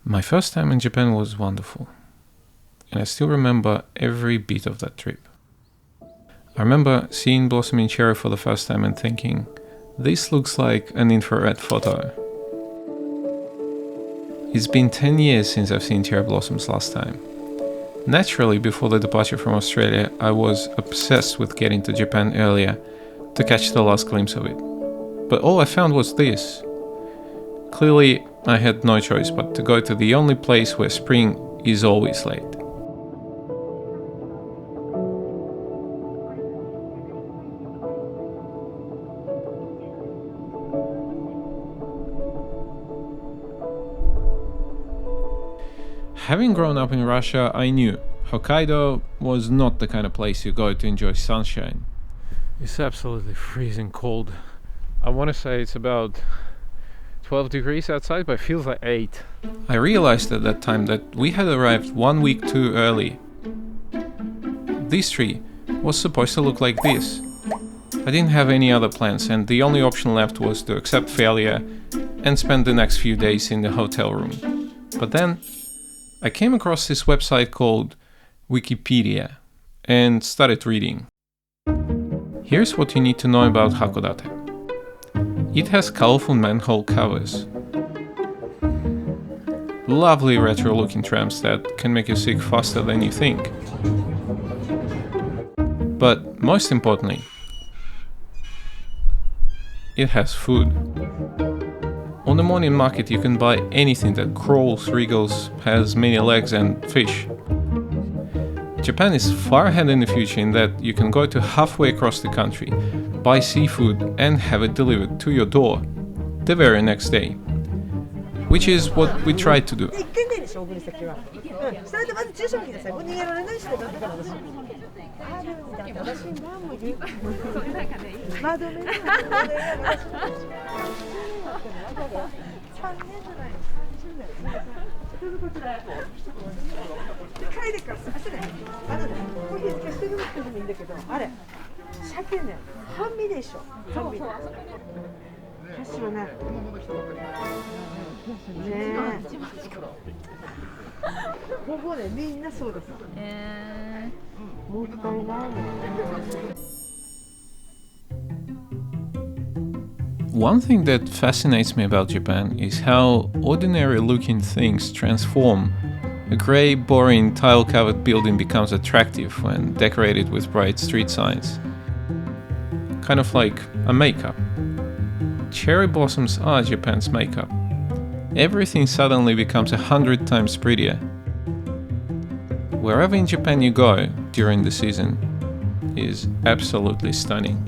My first time in Japan was wonderful, and I still remember every bit of that trip. I remember seeing blossoming cherry for the first time and thinking, this looks like an infrared photo. It's been 10 years since I've seen cherry blossoms last time. Naturally, before the departure from Australia, I was obsessed with getting to Japan earlier to catch the last glimpse of it. But all I found was this. Clearly, I had no choice but to go to the only place where spring is always late. Having grown up in Russia, I knew Hokkaido was not the kind of place you go to enjoy sunshine. It's absolutely freezing cold. I want to say it's about 12 degrees outside, but it feels like 8. I realized at that time that we had arrived 1 week too early. This tree was supposed to look like this. I didn't have any other plans, and the only option left was to accept failure and spend the next few days in the hotel room. But then I came across this website called Wikipedia and started reading. Here's what you need to know about Hakodate. It has colorful manhole covers, lovely retro looking trams that can make you sick faster than you think. But most importantly, it has food. On the morning market you can buy anything that crawls, wriggles, has many legs and fish. Japan is far ahead in the future in that you can go to halfway across the country, buy seafood and have it delivered to your door the very next day. Which is what we tried to do. One thing that fascinates me about Japan is how ordinary looking things transform. A grey, boring, tile-covered building becomes attractive when decorated with bright street signs. Kind of like a makeup. Cherry blossoms are Japan's makeup. Everything suddenly becomes 100 times prettier. Wherever in Japan you go during the season is absolutely stunning.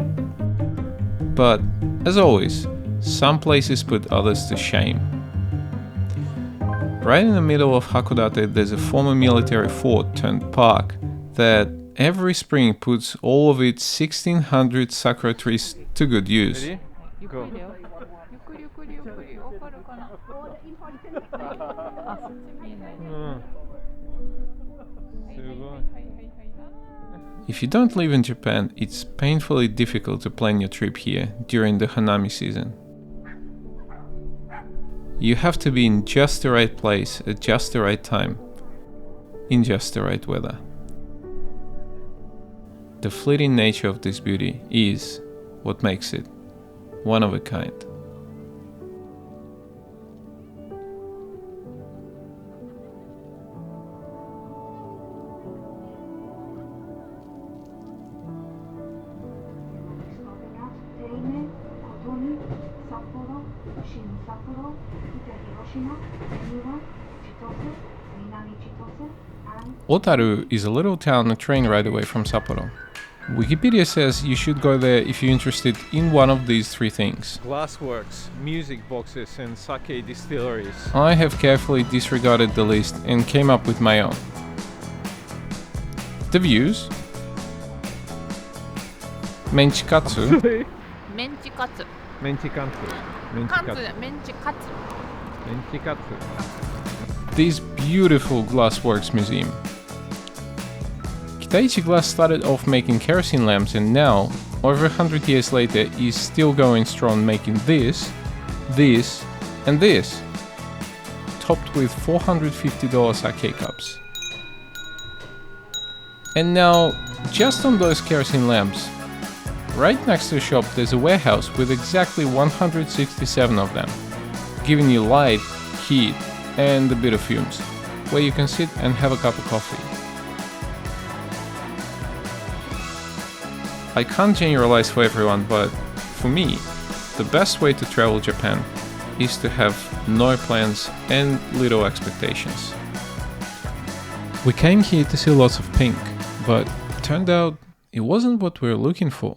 But, as always, some places put others to shame. Right in the middle of Hakodate there's a former military fort turned park that every spring puts all of its 1600 sakura trees to good use. Ready? Go. If you don't live in Japan, it's painfully difficult to plan your trip here during the Hanami season. You have to be in just the right place at just the right time, in just the right weather. The fleeting nature of this beauty is what makes it one of a kind. Otaru is a little town a train ride away from Sapporo. Wikipedia says you should go there if you're interested in one of these 3 things. Glassworks, music boxes and sake distilleries. I have carefully disregarded the list and came up with my own. The views. Menchikatsu. Menchikatsu. This beautiful Glassworks museum. Kitaichi Glass started off making kerosene lamps and now, over 100 years later, is still going strong making this, and this. topped with $450 sake cups. And now, just on those kerosene lamps, right next to the shop there's a warehouse with exactly 167 of them, giving you light, heat, and a bit of fumes, where you can sit and have a cup of coffee. I can't generalize for everyone, but for me, the best way to travel Japan is to have no plans and little expectations. We came here to see lots of pink, but turned out it wasn't what we were looking for.